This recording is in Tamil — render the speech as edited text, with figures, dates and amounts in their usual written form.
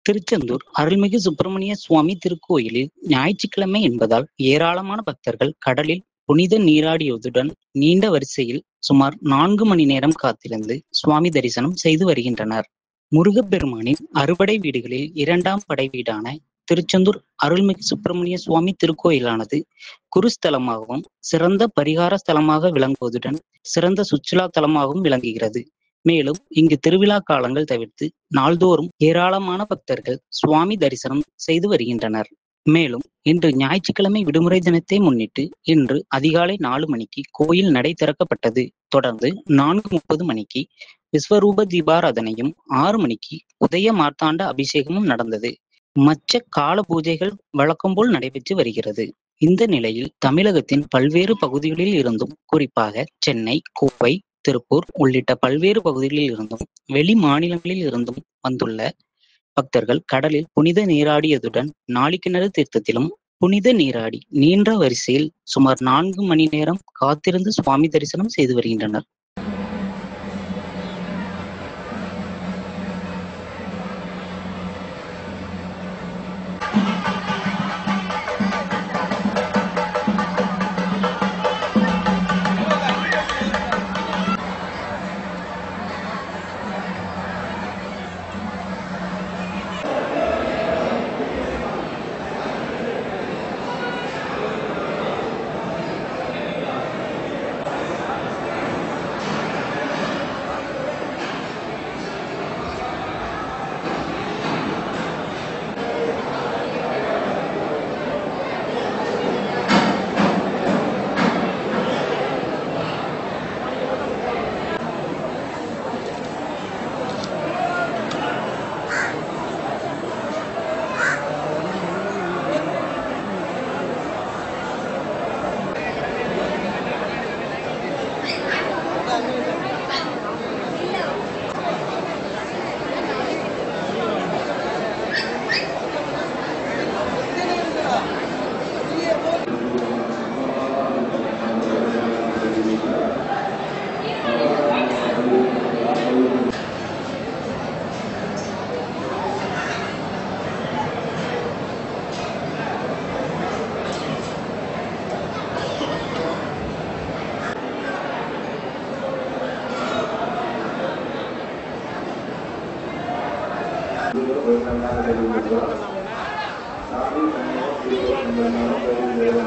திருச்செந்தூர் அருள்மிகு சுப்பிரமணிய சுவாமி திருக்கோயிலில் ஞாயிற்றுக்கிழமை என்பதால் ஏராளமான பக்தர்கள் கடலில் புனித நீராடியதுடன் நீண்ட வரிசையில் சுமார் 4 மணி நேரம் காத்திருந்து சுவாமி தரிசனம் செய்து வருகின்றனர். முருகப்பெருமானின் அறுபடை வீடுகளில் 2ஆம் படை வீடான திருச்செந்தூர் அருள்மிகு சுப்பிரமணிய சுவாமி திருக்கோயிலானது குருஸ்தலமாகவும் சிறந்த பரிகார ஸ்தலமாக விளங்குவதுடன் சிறந்த சுற்றுலா தலமாகவும் விளங்குகிறது. மேலும் இங்கு திருவிழா காலங்கள் தவிர்த்து நாள்தோறும் ஏராளமான பக்தர்கள் சுவாமி தரிசனம் செய்து வருகின்றனர். மேலும் இன்று ஞாயிற்றுக்கிழமை விடுமுறை தினத்தை முன்னிட்டு இன்று அதிகாலை 4 மணிக்கு கோயில் நடை திறக்கப்பட்டது. தொடர்ந்து 4:30 மணிக்கு விஸ்வரூப தீபாராதனையும் 6 மணிக்கு உதய மார்த்தாண்ட அபிஷேகமும் நடந்தது. மற்ற கால பூஜைகள் வழக்கம்போல் நடைபெற்று வருகிறது. இந்த நிலையில் தமிழகத்தின் பல்வேறு பகுதிகளில் இருந்தும் குறிப்பாக சென்னை, கோவை, திருப்பூர் உள்ளிட்ட பல்வேறு பகுதிகளில் இருந்தும் வெளி மாநிலங்களில் இருந்தும் வந்துள்ள பக்தர்கள் கடலில் புனித நீராடியதுடன் நாளிக்கிணறு தீர்த்தத்திலும் புனித நீராடி நீண்ட வரிசையில் சுமார் 4 மணி நேரம் காத்திருந்து சுவாமி தரிசனம் செய்து வருகின்றனர்.